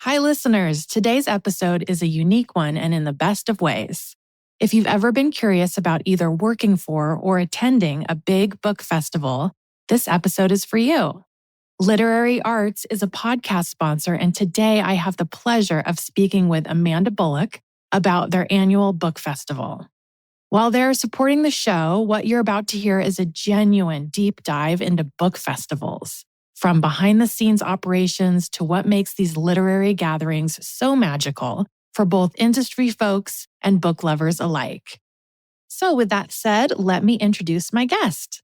Hi, listeners. Today's episode is a unique one and in the best of ways. If you've ever been curious about either working for or attending a big book festival, this episode is for you. Literary Arts is a podcast sponsor, and today I have the pleasure of speaking with Amanda Bullock about their annual book festival. While they're supporting the show, what you're about to hear is a genuine deep dive into book festivals. From behind-the-scenes operations to what makes these literary gatherings so magical for both industry folks and book lovers alike. So with that said, let me introduce my guest.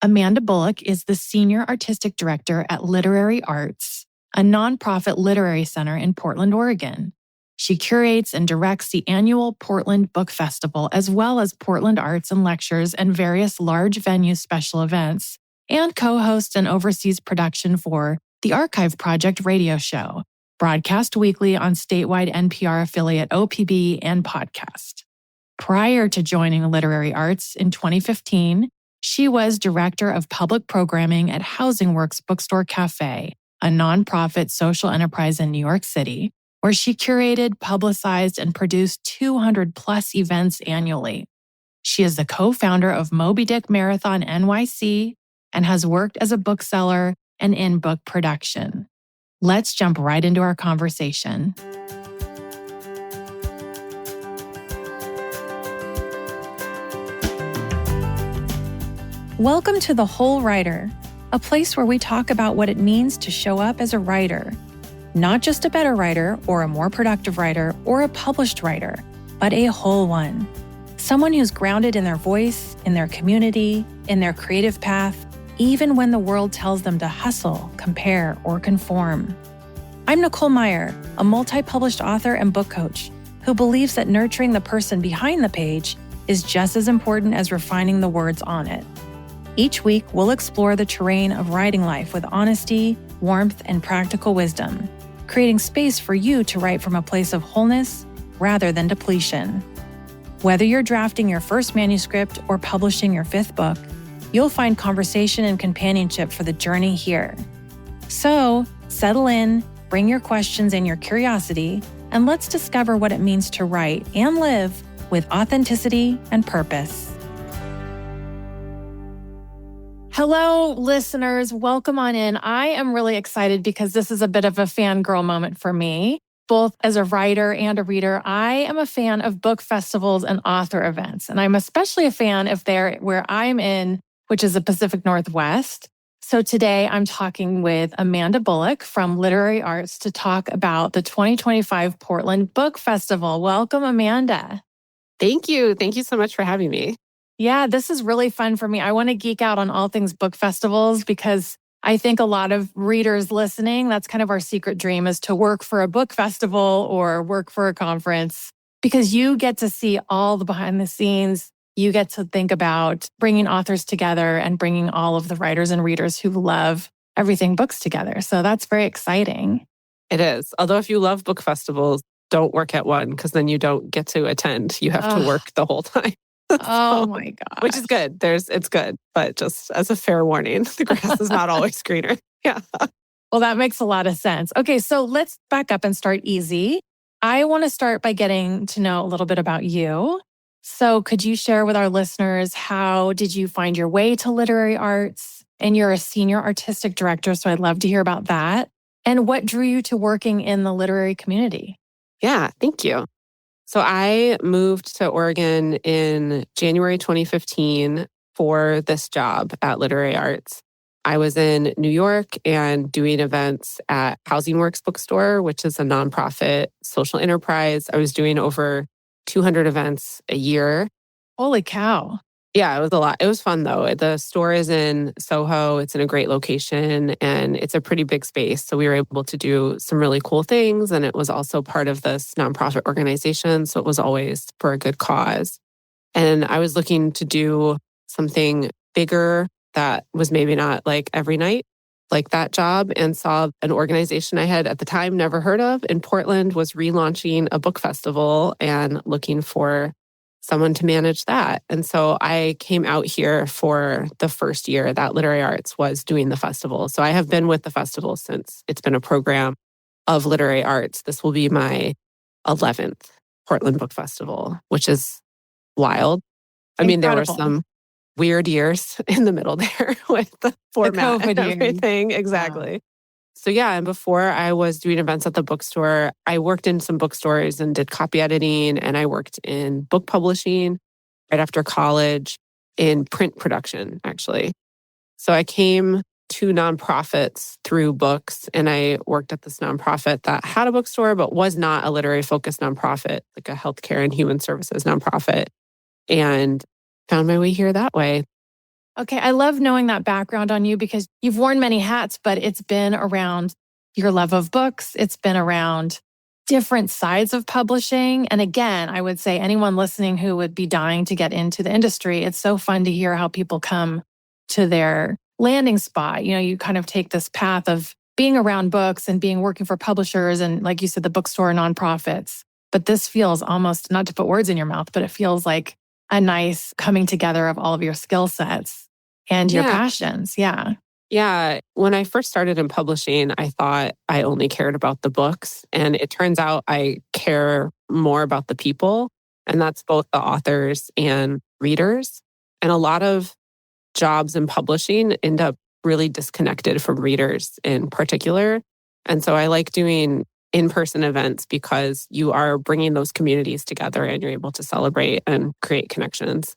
Amanda Bullock is the Senior Artistic Director at Literary Arts, a nonprofit literary center in Portland, Oregon. She curates and directs the annual Portland Book Festival, as well as Portland Arts and Lectures and various large venue special events, and co-hosts and oversees production for the Archive Project radio show, broadcast weekly on statewide NPR affiliate OPB and podcast. Prior to joining Literary Arts in 2015, she was Director of Public Programming at Housing Works Bookstore Cafe, a nonprofit social enterprise in New York City, where she curated, publicized, and produced 200-plus events annually. She is the co-founder of Moby Dick Marathon NYC, and has worked as a bookseller and in book production. Let's jump right into our conversation. Welcome to The Whole Writer, a place where we talk about what it means to show up as a writer. Not just a better writer or a more productive writer or a published writer, but a whole one. Someone who's grounded in their voice, in their community, in their creative path, even when the world tells them to hustle, compare, or conform. I'm Nicole Meyer, a multi-published author and book coach who believes that nurturing the person behind the page is just as important as refining the words on it. Each week, we'll explore the terrain of writing life with honesty, warmth, and practical wisdom, creating space for you to write from a place of wholeness rather than depletion. Whether you're drafting your first manuscript or publishing your fifth book, you'll find conversation and companionship for the journey here. So, settle in, bring your questions and your curiosity, and let's discover what it means to write and live with authenticity and purpose. Hello, listeners. Welcome on in. I am really excited because this is a bit of a fangirl moment for me. Both as a writer and a reader, I am a fan of book festivals and author events. And I'm especially a fan if they're where I'm in, which is the Pacific Northwest. So today I'm talking with Amanda Bullock from Literary Arts to talk about the 2025 Portland Book Festival. Welcome, Amanda. Thank you. Thank you so much for having me. Yeah, this is really fun for me. I want to geek out on all things book festivals because I think a lot of readers listening, that's kind of our secret dream, is to work for a book festival or work for a conference because you get to see all the behind the scenes. You get to think about bringing authors together and bringing all of the writers and readers who love everything books together. So that's very exciting. It is. Although if you love book festivals, don't work at one because then you don't get to attend. You have to work the whole time. Oh my gosh. Which is good. It's good. But just as a fair warning, the grass is not always greener. Yeah. Well, that makes a lot of sense. Okay, so let's back up and start easy. I want to start by getting to know a little bit about you. So could you share with our listeners, how did you find your way to literary arts? And you're a senior artistic director, so I'd love to hear about that. And what drew you to working in the literary community? Yeah, thank you. So I moved to Oregon in January 2015 for this job at Literary Arts. I was in New York and doing events at Housing Works Bookstore, which is a nonprofit social enterprise. I was doing over 200 events a year. Holy cow. Yeah, it was a lot. It was fun though. The store is in Soho. It's in a great location and it's a pretty big space. So we were able to do some really cool things. And it was also part of this nonprofit organization. So it was always for a good cause. And I was looking to do something bigger that was maybe not like every night, like that job, and saw an organization I had at the time never heard of in Portland was relaunching a book festival and looking for someone to manage that. And so I came out here for the first year that Literary Arts was doing the festival. So I have been with the festival since it's been a program. of literary arts. This will be my 11th Portland Book Festival, which is wild. I mean, there were Incredible. some weird years in the middle there with the format COVID and everything. years. Exactly. Yeah. So yeah, and before I was doing events at the bookstore, I worked in some bookstores and did copy editing, and I worked in book publishing right after college in print production, actually. So I came to nonprofits through books, and I worked at this nonprofit that had a bookstore, but was not a literary focused nonprofit, like a healthcare and human services nonprofit, and found my way here that way. Okay, I love knowing that background on you because you've worn many hats, but it's been around your love of books. It's been around different sides of publishing. And again, I would say anyone listening who would be dying to get into the industry, it's so fun to hear how people come to their landing spot. You know, you kind of take this path of being around books and working for publishers and, like you said, the bookstore nonprofits. But this feels almost, not to put words in your mouth, but it feels like a nice coming together of all of your skill sets and your passions. Yeah. Yeah. When I first started in publishing, I thought I only cared about the books. And it turns out I care more about the people. And that's both the authors and readers. And a lot of jobs in publishing end up really disconnected from readers in particular. And so I like doing in-person events because you are bringing those communities together and you're able to celebrate and create connections.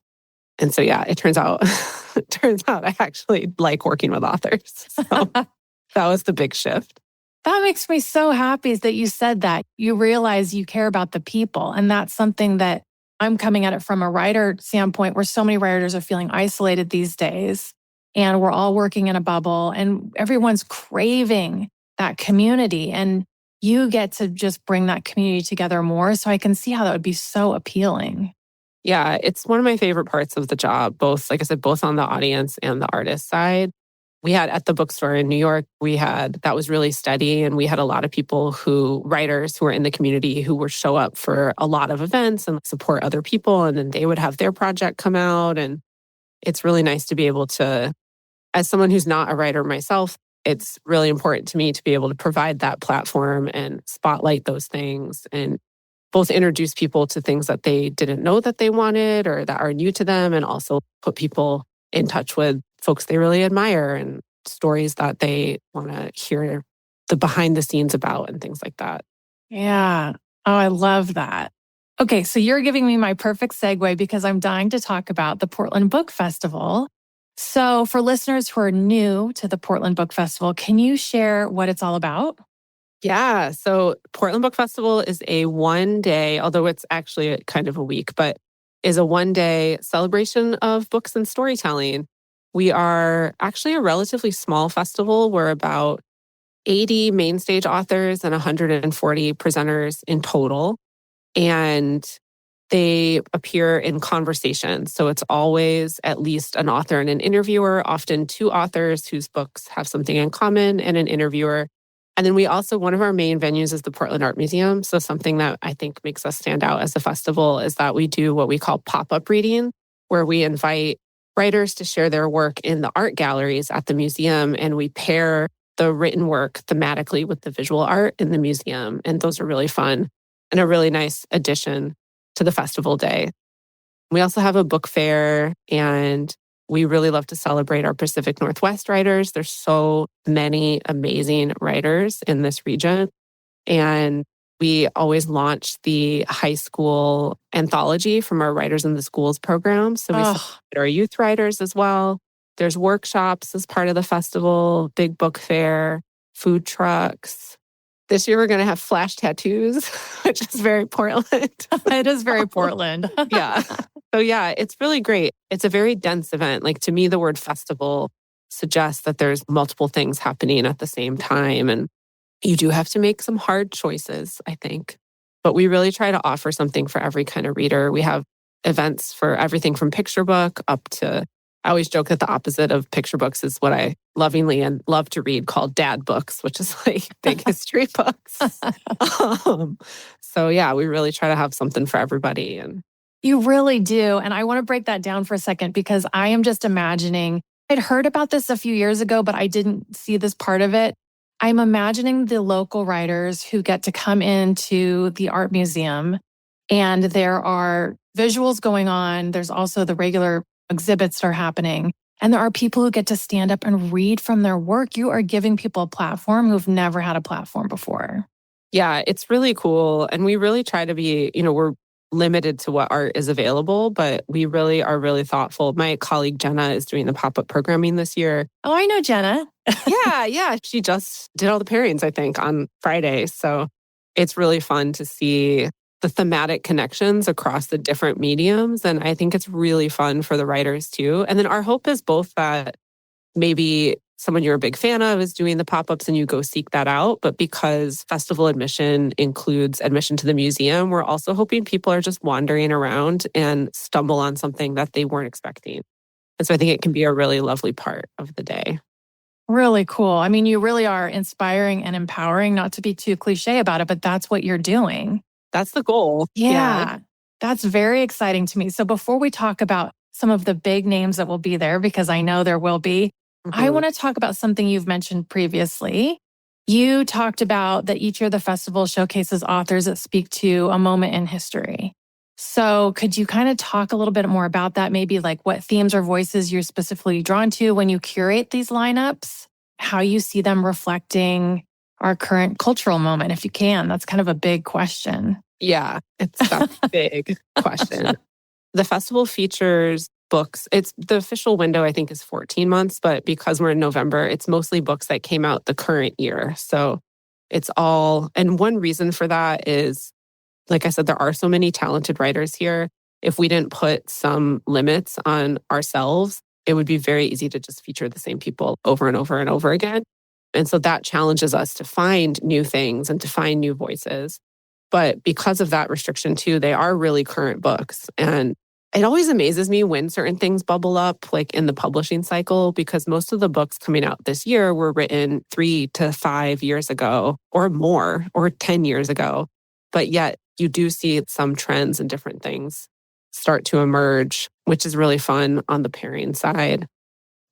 And so, yeah, it turns out I actually like working with authors. So that was the big shift. That makes me so happy is that you said that. You realize you care about the people. And that's something that I'm coming at it from a writer standpoint where so many writers are feeling isolated these days. And we're all working in a bubble and everyone's craving that community. And you get to just bring that community together more. So I can see how that would be so appealing. Yeah, it's one of my favorite parts of the job, both, like I said, both on the audience and the artist side. We had at the bookstore in New York, that was really steady. And we had a lot of people writers who were in the community who would show up for a lot of events and support other people. And then they would have their project come out. And it's really nice to be able to, as someone who's not a writer myself, it's really important to me to be able to provide that platform and spotlight those things and both introduce people to things that they didn't know that they wanted or that are new to them, and also put people in touch with folks they really admire and stories that they want to hear the behind the scenes about and things like that. Yeah. Oh, I love that. Okay, so you're giving me my perfect segue because I'm dying to talk about the Portland Book Festival. So for listeners who are new to the Portland Book Festival, can you share what it's all about? Yeah. So Portland Book Festival is a 1-day, although it's actually kind of a week, but is a 1-day celebration of books and storytelling. We are actually a relatively small festival. We're about 80 main stage authors and 140 presenters in total. And they appear in conversation. So it's always at least an author and an interviewer, often two authors whose books have something in common and an interviewer. And then one of our main venues is the Portland Art Museum. So something that I think makes us stand out as a festival is that we do what we call pop-up reading, where we invite writers to share their work in the art galleries at the museum. And we pair the written work thematically with the visual art in the museum. And those are really fun and a really nice addition to the festival day. We also have a book fair, and we really love to celebrate our Pacific Northwest writers. There's so many amazing writers in this region. And we always launch the high school anthology from our Writers in the Schools program. So we celebrate our youth writers as well. There's workshops as part of the festival, big book fair, food trucks. This year we're going to have flash tattoos, which is very Portland. It is very Portland. Yeah. So yeah, it's really great. It's a very dense event. Like, to me, the word festival suggests that there's multiple things happening at the same time. And you do have to make some hard choices, I think. But we really try to offer something for every kind of reader. We have events for everything from picture book up to, I always joke that the opposite of picture books is what I lovingly and love to read called dad books, which is like big history books. So yeah, we really try to have something for everybody. And you really do. And I want to break that down for a second because I am just imagining, I'd heard about this a few years ago, but I didn't see this part of it. I'm imagining the local writers who get to come into the art museum and there are visuals going on. There's also the regular exhibits that are happening. And there are people who get to stand up and read from their work. You are giving people a platform who've never had a platform before. Yeah, it's really cool. And we really try to be, we're limited to what art is available, but we really are really thoughtful. My colleague Jenna is doing the pop-up programming this year. Oh, I know Jenna. Yeah. She just did all the pairings, I think, on Friday. So it's really fun to see the thematic connections across the different mediums. And I think it's really fun for the writers too. And then our hope is both that maybe someone you're a big fan of is doing the pop-ups and you go seek that out. But because festival admission includes admission to the museum, we're also hoping people are just wandering around and stumble on something that they weren't expecting. And so I think it can be a really lovely part of the day. Really cool. I mean, you really are inspiring and empowering, not to be too cliche about it, but that's what you're doing. That's the goal. Yeah. That's very exciting to me. So before we talk about some of the big names that will be there, because I know there will be, I want to talk about something you've mentioned previously. You talked about that each year the festival showcases authors that speak to a moment in history. So could you kind of talk a little bit more about that? Maybe like what themes or voices you're specifically drawn to when you curate these lineups, how you see them reflecting our current cultural moment, if you can. That's kind of a big question. Yeah, it's a big question. The festival features books. It's the official window, I think, is 14 months, but because we're in November, it's mostly books that came out the current year. So it's all, and one reason for that is, like I said, there are so many talented writers here. If we didn't put some limits on ourselves, it would be very easy to just feature the same people over and over and over again. And so that challenges us to find new things and to find new voices. But because of that restriction too, they are really current books. And it always amazes me when certain things bubble up, like in the publishing cycle, because most of the books coming out this year were written 3 to 5 years ago or more, or 10 years ago. But yet you do see some trends and different things start to emerge, which is really fun on the pairing side.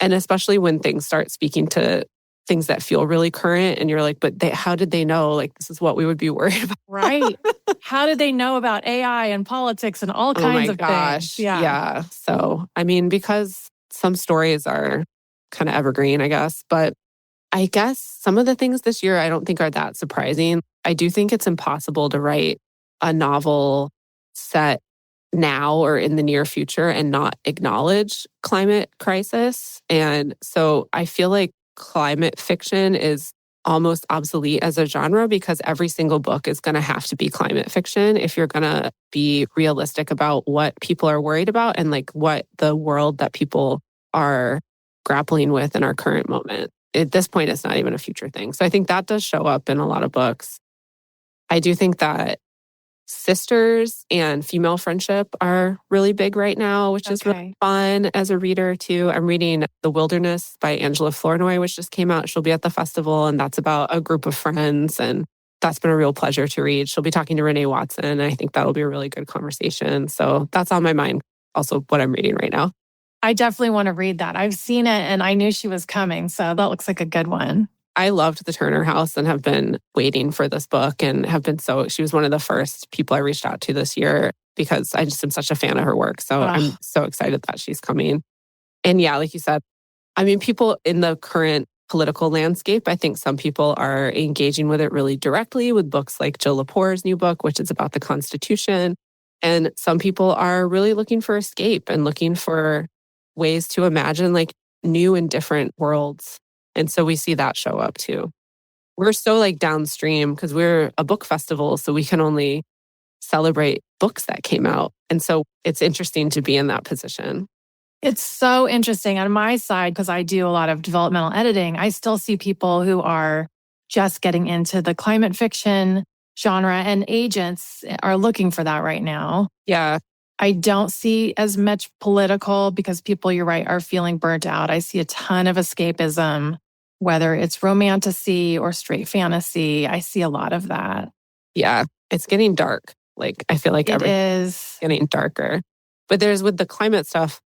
And especially when things start speaking to things that feel really current and you're like, but how did they know? Like, this is what we would be worried about. Right. How did they know about AI and politics and all kinds of things? Yeah. So, I mean, because some stories are kind of evergreen, I guess. But I guess some of the things this year I don't think are that surprising. I do think it's impossible to write a novel set now or in the near future and not acknowledge climate crisis. And so I feel like climate fiction is almost obsolete as a genre because every single book is going to have to be climate fiction if you're going to be realistic about what people are worried about and like what the world that people are grappling with in our current moment. At this point, it's not even a future thing. So I think that does show up in a lot of books. I do think that sisters and female friendship are really big right now, which is really fun as a reader too. I'm reading The Wilderness by Angela Flournoy, which just came out. She'll be at the festival, and that's about a group of friends. And that's been a real pleasure to read. She'll be talking to Renee Watson. And I think that'll be a really good conversation. So that's on my mind. Also, what I'm reading right now. I definitely want to read that. I've seen it and I knew she was coming. So that looks like a good one. I loved the Turner House and have been waiting for this book and have been she was one of the first people I reached out to this year because I just am such a fan of her work. So I'm so excited that she's coming. And yeah, like you said, I mean, people in the current political landscape, I think some people are engaging with it really directly with books like Jill Lepore's new book, which is about the Constitution. And some people are really looking for escape and looking for ways to imagine like new and different worlds. And so we see that show up too. We're so like downstream because we're a book festival, so we can only celebrate books that came out. And so it's interesting to be in that position. It's so interesting. On my side, because I do a lot of developmental editing, I still see people who are just getting into the climate fiction genre, and agents are looking for that right now. Yeah. I don't see as much political because people, you're right, are feeling burnt out. I see a ton of escapism, whether it's romantasy or straight fantasy. I see a lot of that. Yeah, it's getting dark. Like, I feel like it is getting darker. But with the climate stuff,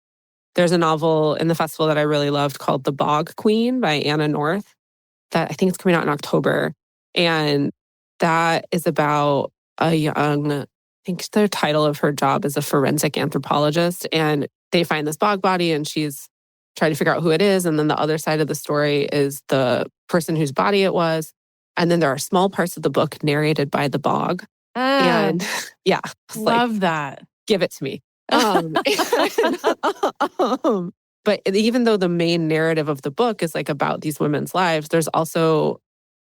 there's a novel in the festival that I really loved called The Bog Queen by Anna North that I think it's coming out in October. And that is about a young, I think the title of her job is a forensic anthropologist. And they find this bog body and she's trying to figure out who it is. And then the other side of the story is the person whose body it was. And then there are small parts of the book narrated by the bog. And yeah, love that. Give it to me. But even though the main narrative of the book is like about these women's lives, there's also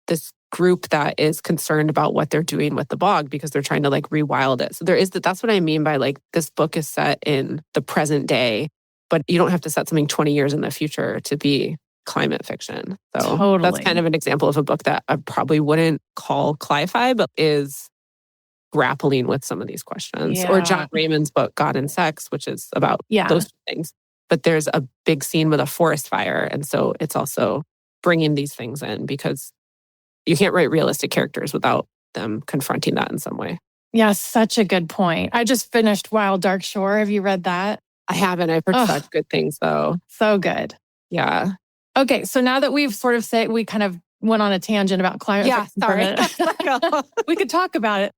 this group that is concerned about what they're doing with the bog because they're trying to like rewild it. So that's what I mean by like this book is set in the present day, but you don't have to set something 20 years in the future to be climate fiction. So totally. That's kind of an example of a book that I probably wouldn't call cli-fi, but is grappling with some of these questions. Yeah. Or John Raymond's book, God and Sex, which is about those two things. But there's a big scene with a forest fire. And so it's also bringing these things in because you can't write realistic characters without them confronting that in some way. Yeah, such a good point. I just finished Wild Dark Shore. Have you read that? I haven't. I've heard such good things, though. So good. Yeah. Okay, so now that we've sort of said, we kind of went on a tangent about climate. Yeah, sorry. We could talk about it.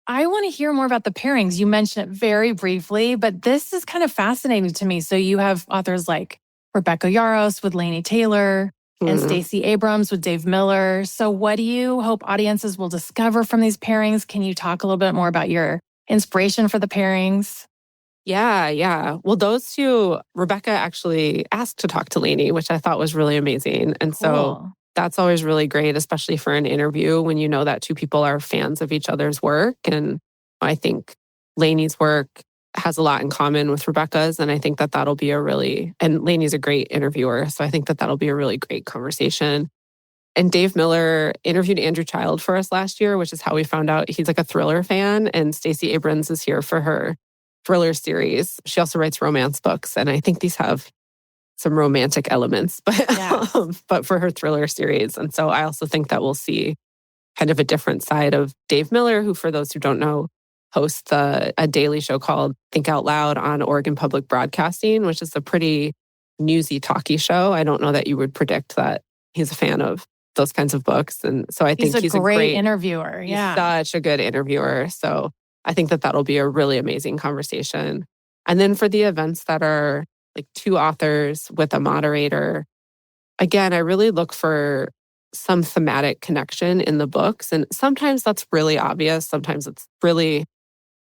I want to hear more about the pairings. You mentioned it very briefly, but this is kind of fascinating to me. So you have authors like Rebecca Yarros with Laini Taylor and Stacey Abrams with Dave Miller. So what do you hope audiences will discover from these pairings? Can you talk a little bit more about your inspiration for the pairings? Yeah. Well, those two, Rebecca actually asked to talk to Laini, which I thought was really amazing. And so that's always really great, especially for an interview when you know that two people are fans of each other's work. And I think Laini's work has a lot in common with Rebecca's. And I think that that'll be and Laini's a great interviewer. So I think that that'll be a really great conversation. And Dave Miller interviewed Andrew Child for us last year, which is how we found out he's like a thriller fan. And Stacey Abrams is here for her thriller series. She also writes romance books. And I think these have some romantic elements, but for her thriller series. And so I also think that we'll see kind of a different side of Dave Miller, who, for those who don't know, hosts a daily show called Think Out Loud on Oregon Public Broadcasting, which is a pretty newsy, talky show. I don't know that you would predict that he's a fan of those kinds of books. And so I think he's a great interviewer. Yeah. He's such a good interviewer. So I think that that'll be a really amazing conversation. And then for the events that are like two authors with a moderator, again, I really look for some thematic connection in the books. And sometimes that's really obvious. Sometimes it's really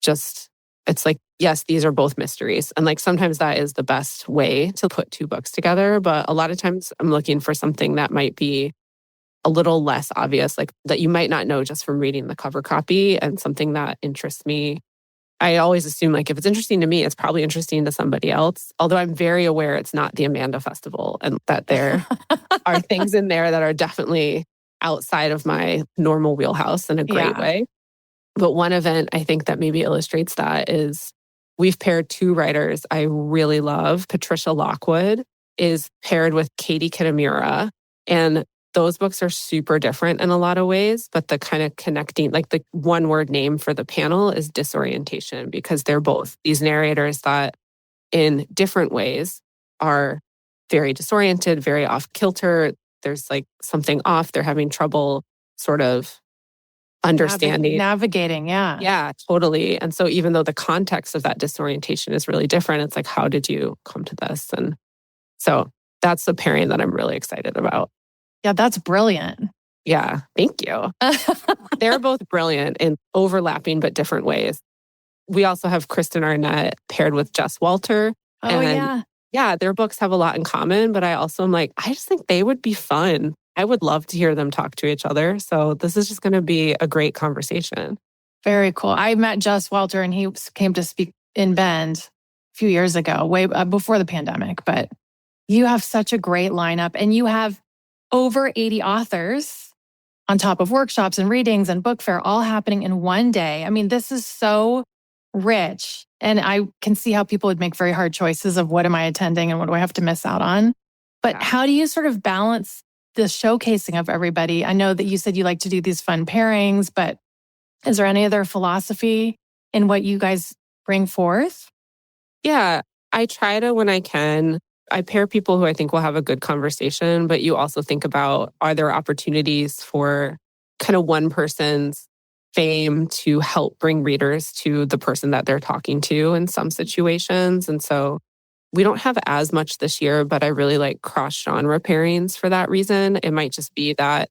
just, it's like, yes, these are both mysteries. And like sometimes that is the best way to put two books together. But a lot of times I'm looking for something that might be a little less obvious, like that you might not know just from reading the cover copy, and something that interests me. I always assume like if it's interesting to me, it's probably interesting to somebody else. Although I'm very aware it's not the Amanda Festival and that there are things in there that are definitely outside of my normal wheelhouse in a great way. But one event I think that maybe illustrates that is we've paired two writers I really love. Patricia Lockwood is paired with Katie Kitamura. And those books are super different in a lot of ways, but the kind of connecting, like the one word name for the panel is disorientation, because they're both these narrators that in different ways are very disoriented, very off kilter. There's like something off. They're having trouble sort of understanding. Navigating, yeah. Yeah, totally. And so even though the context of that disorientation is really different, it's like, how did you come to this? And so that's the pairing that I'm really excited about. Yeah, that's brilliant. Yeah, thank you. They're both brilliant in overlapping but different ways. We also have Kristen Arnett paired with Jess Walter. Oh, yeah. Yeah, their books have a lot in common, but I also am like, I just think they would be fun. I would love to hear them talk to each other. So this is just going to be a great conversation. Very cool. I met Jess Walter and he came to speak in Bend a few years ago, way before the pandemic. But you have such a great lineup, and you have over 80 authors on top of workshops and readings and book fair all happening in one day. I mean, this is so rich. And I can see how people would make very hard choices of what am I attending and what do I have to miss out on. But how do you sort of balance the showcasing of everybody? I know that you said you like to do these fun pairings, but is there any other philosophy in what you guys bring forth? Yeah, I try to, when I can, I pair people who I think will have a good conversation, but you also think about, are there opportunities for kind of one person's fame to help bring readers to the person that they're talking to in some situations? And so we don't have as much this year, but I really like cross genre pairings for that reason. It might just be that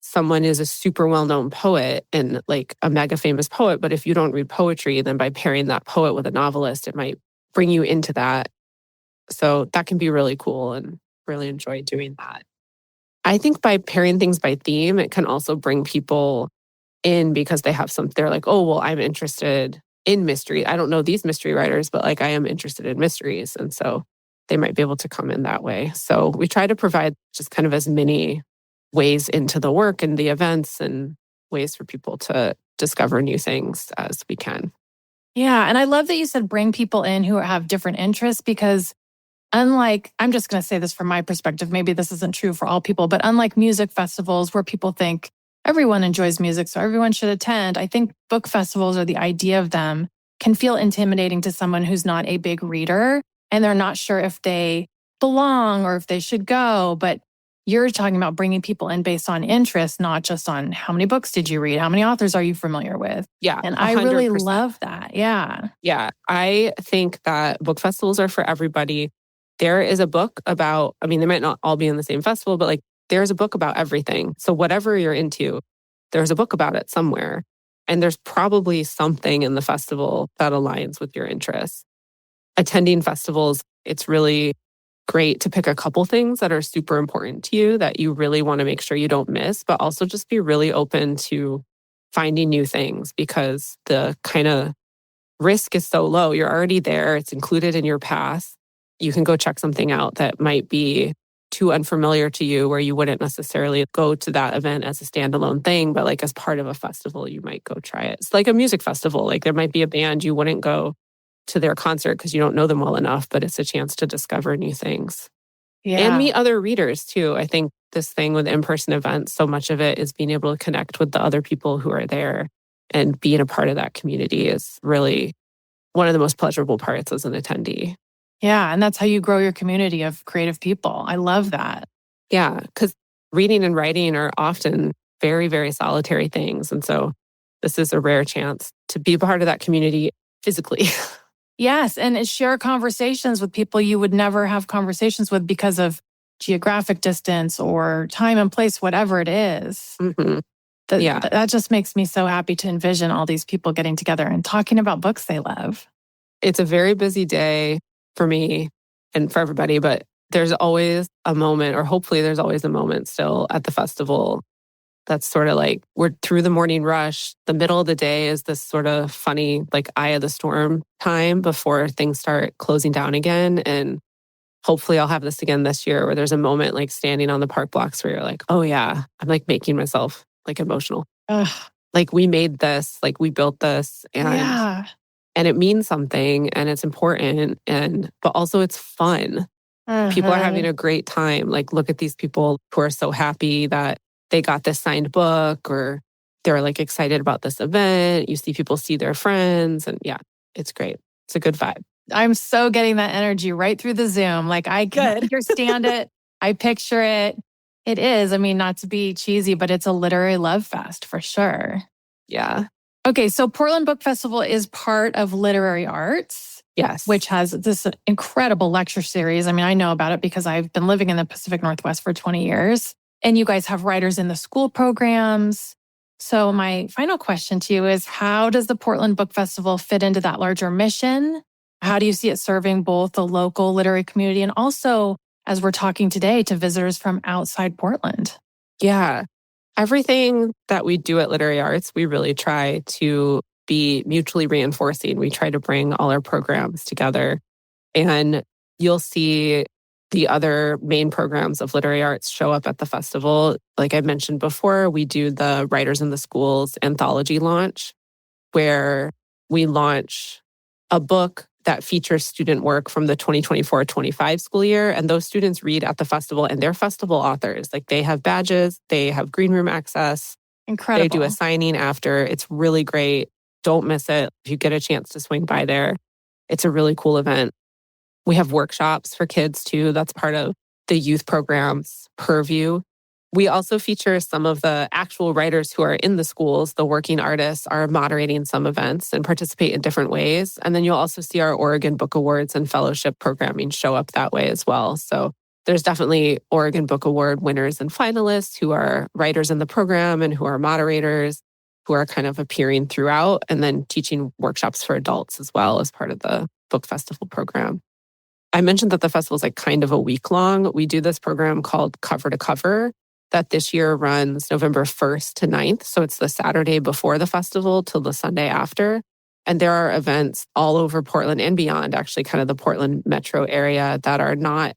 someone is a super well-known poet and like a mega famous poet, but if you don't read poetry, then by pairing that poet with a novelist, it might bring you into that. So that can be really cool and really enjoy doing that. I think by pairing things by theme, it can also bring people in because they're like, oh, well, I'm interested in mystery. I don't know these mystery writers, but like I am interested in mysteries. And so they might be able to come in that way. So we try to provide just kind of as many ways into the work and the events and ways for people to discover new things as we can. Yeah. And I love that you said bring people in who have different interests because unlike, I'm just going to say this from my perspective, maybe this isn't true for all people, but unlike music festivals where people think everyone enjoys music, so everyone should attend, I think book festivals or the idea of them can feel intimidating to someone who's not a big reader and they're not sure if they belong or if they should go. But you're talking about bringing people in based on interest, not just on how many books did you read? How many authors are you familiar with? Yeah. And I really 100%. love that. Yeah. Yeah. I think that book festivals are for everybody. There is a book about, I mean, they might not all be in the same festival, but like there's a book about everything. So whatever you're into, there's a book about it somewhere. And there's probably something in the festival that aligns with your interests. Attending festivals, it's really great to pick a couple things that are super important to you that you really want to make sure you don't miss, but also just be really open to finding new things because the kind of risk is so low. You're already there. It's included in your pass. You can go check something out that might be too unfamiliar to you where you wouldn't necessarily go to that event as a standalone thing, but like as part of a festival, you might go try it. It's like a music festival. Like there might be a band you wouldn't go to their concert because you don't know them well enough, but it's a chance to discover new things. Yeah. And meet other readers too. I think this thing with in-person events, so much of it is being able to connect with the other people who are there and being a part of that community is really one of the most pleasurable parts as an attendee. Yeah. And that's how you grow your community of creative people. I love that. Yeah, because reading and writing are often very, very solitary things. And so this is a rare chance to be a part of that community physically. Yes. And share conversations with people you would never have conversations with because of geographic distance or time and place, whatever it is. Mm-hmm. That just makes me so happy to envision all these people getting together and talking about books they love. It's a very busy day for me and for everybody, but there's always a moment, or hopefully there's always a moment still at the festival that's sort of like we're through the morning rush. The middle of the day is this sort of funny, like eye of the storm time before things start closing down again. And hopefully I'll have this again this year where there's a moment like standing on the park blocks where you're like, oh yeah, I'm like making myself like emotional. Ugh. Like we made this, like we built this and it means something and it's important but also it's fun. People are having a great time. Like look at these people who are so happy that they got this signed book or they're like excited about this event. You see people see their friends and yeah, it's great. It's a good vibe. I'm so getting that energy right through the Zoom. Like I can understand it. I picture it. It is. I mean, not to be cheesy, but it's a literary love fest for sure. Yeah. Okay. So Portland Book Festival is part of Literary Arts. Yes. Which has this incredible lecture series. I mean, I know about it because I've been living in the Pacific Northwest for 20 years. And you guys have writers in the school programs. So my final question to you is, how does the Portland Book Festival fit into that larger mission? How do you see it serving both the local literary community and also, as we're talking today, to visitors from outside Portland? Yeah. Everything that we do at Literary Arts, we really try to be mutually reinforcing. We try to bring all our programs together. And you'll see the other main programs of Literary Arts show up at the festival. Like I mentioned before, we do the Writers in the Schools anthology launch, where we launch a book that features student work from the 2024-25 school year. And those students read at the festival and they're festival authors. Like they have badges, they have green room access. Incredible. They do a signing after. It's really great. Don't miss it. If you get a chance to swing by there, it's a really cool event. We have workshops for kids too. That's part of the youth program's purview. We also feature some of the actual writers who are in the schools. The working artists are moderating some events and participate in different ways. And then you'll also see our Oregon Book Awards and fellowship programming show up that way as well. So there's definitely Oregon Book Award winners and finalists who are writers in the program and who are moderators, who are kind of appearing throughout, and then teaching workshops for adults as well as part of the book festival program. I mentioned that the festival is like kind of a week long. We do this program called Cover to Cover that this year runs November 1st to 9th. So it's the Saturday before the festival till the Sunday after. And there are events all over Portland and beyond, actually kind of the Portland metro area, that are not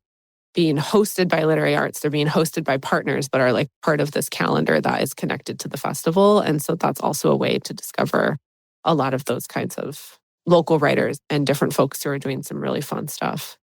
being hosted by Literary Arts. They're being hosted by partners, but are like part of this calendar that is connected to the festival. And so that's also a way to discover a lot of those kinds of local writers and different folks who are doing some really fun stuff.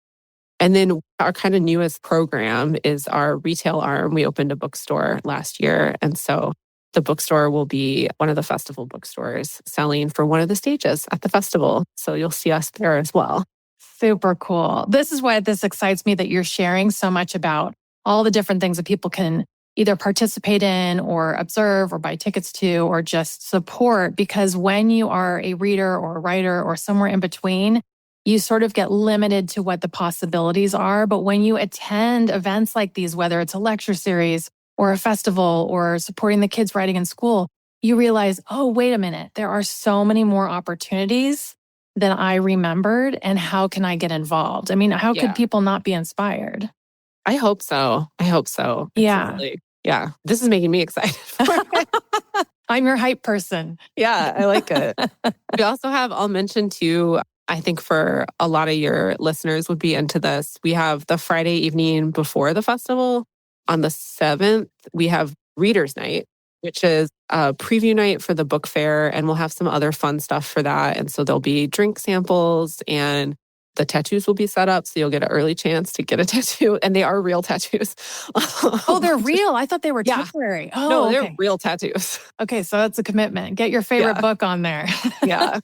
And then our kind of newest program is our retail arm. We opened a bookstore last year. And so the bookstore will be one of the festival bookstores selling for one of the stages at the festival. So you'll see us there as well. Super cool. This is why this excites me, that you're sharing so much about all the different things that people can either participate in or observe or buy tickets to or just support. Because when you are a reader or a writer or somewhere in between, you sort of get limited to what the possibilities are. But when you attend events like these, whether it's a lecture series or a festival or supporting the kids writing in school, you realize, oh, wait a minute, there are so many more opportunities than I remembered. And how can I get involved? I mean, how could people not be inspired? I hope so. Yeah. Yeah. This is making me excited for it. I'm your hype person. Yeah, I like it. We also have, I'll mention too, I think for a lot of your listeners would be into this. We have the Friday evening before the festival. On the 7th, we have Readers Night, which is a preview night for the book fair. And we'll have some other fun stuff for that. And so there'll be drink samples and the tattoos will be set up. So you'll get an early chance to get a tattoo. And they are real tattoos. Oh, they're real? I thought they were temporary. Oh, no, they're real tattoos. Okay, so that's a commitment. Get your favorite book on there. Yeah.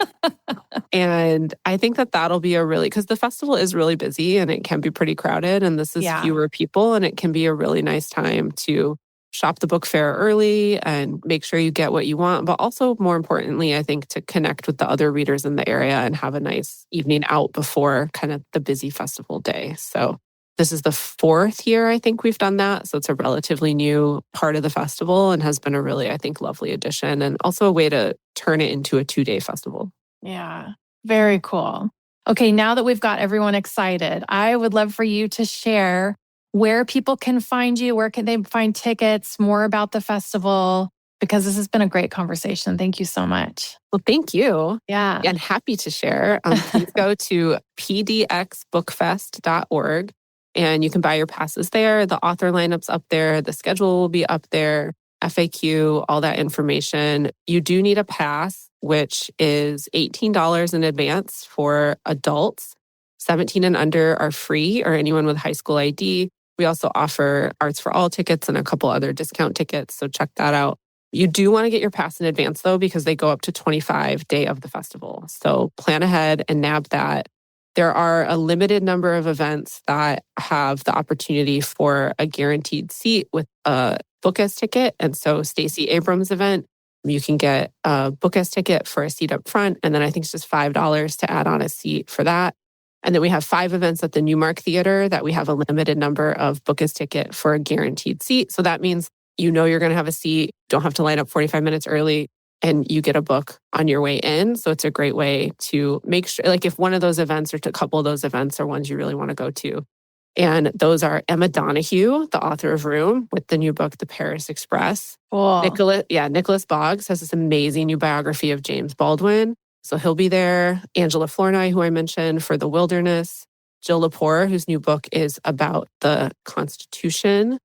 And I think that that'll be because the festival is really busy and it can be pretty crowded. And this is fewer people. And it can be a really nice time to shop the book fair early and make sure you get what you want. But also, more importantly, I think to connect with the other readers in the area and have a nice evening out before kind of the busy festival day. So this is the 4th year I think we've done that. So it's a relatively new part of the festival and has been a really, I think, lovely addition and also a way to turn it into a 2-day festival. Yeah, very cool. Okay, now that we've got everyone excited, I would love for you to share where people can find you, where can they find tickets, more about the festival, because this has been a great conversation. Thank you so much. Well, thank you. Yeah. And happy to share. Please go to pdxbookfest.org and you can buy your passes there. The author lineup's up there. The schedule will be up there, FAQ, all that information. You do need a pass, which is $18 in advance for adults. 17 and under are free, or anyone with high school ID. We also offer Arts for All tickets and a couple other discount tickets, so check that out. You do want to get your pass in advance, though, because they go up to 25 day of the festival. So plan ahead and nab that. There are a limited number of events that have the opportunity for a guaranteed seat with a book as ticket. And so Stacey Abrams' event, you can get a book as ticket for a seat up front. And then I think it's just $5 to add on a seat for that. And then we have 5 events at the Newmark Theater that we have a limited number of book as ticket for a guaranteed seat. So that means you're going to have a seat, don't have to line up 45 minutes early, and you get a book on your way in. So it's a great way to make sure, like if one of those events or a couple of those events are ones you really want to go to. And those are Emma Donoghue, the author of Room, with the new book, The Paris Express. Cool. Nicholas Boggs has this amazing new biography of James Baldwin. So he'll be there. Angela Flournoy, who I mentioned, for The Wilderness. Jill Lepore, whose new book is about the Constitution.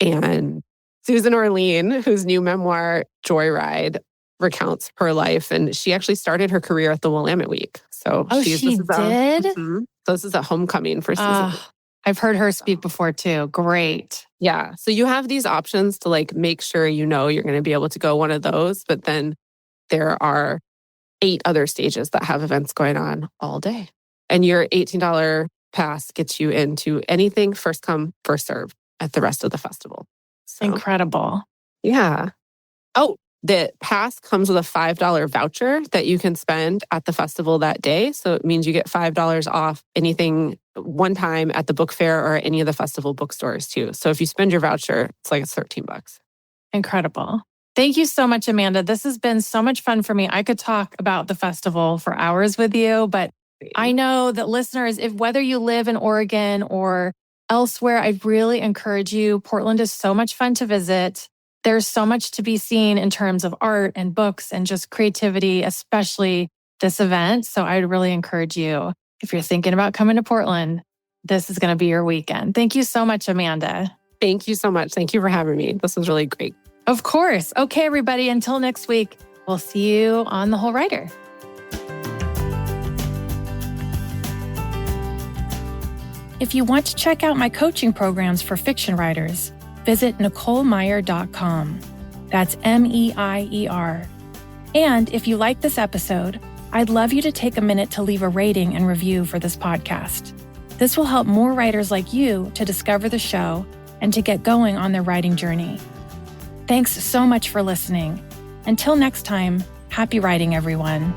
And Susan Orlean, whose new memoir, Joyride, recounts her life. And she actually started her career at the Willamette Week. So she did? So this is a homecoming for Susan. I've heard her speak before too. Great. Yeah. So you have these options to like make sure you're going to be able to go one of those. But then there are 8 other stages that have events going on all day. And your $18 pass gets you into anything first come, first serve at the rest of the festival. So, Incredible. yeah. Oh, the pass comes with a $5 voucher that you can spend at the festival that day. So it means you get $5 off anything one time at the book fair or any of the festival bookstores too. So if you spend your voucher, it's $13. Incredible. Thank you so much, Amanda. This has been so much fun for me. I could talk about the festival for hours with you, but I know that listeners, if whether you live in Oregon or elsewhere, I really encourage you. Portland is so much fun to visit. There's so much to be seen in terms of art and books and just creativity, especially this event. So I would really encourage you, if you're thinking about coming to Portland, this is going to be your weekend. Thank you so much, Amanda. Thank you so much. Thank you for having me. This was really great. Of course. Okay, everybody, until next week, we'll see you on The Whole Writer. If you want to check out my coaching programs for fiction writers, visit NicoleMeyer.com. That's MEIER. And if you like this episode, I'd love you to take a minute to leave a rating and review for this podcast. This will help more writers like you to discover the show and to get going on their writing journey. Thanks so much for listening. Until next time, happy writing, everyone.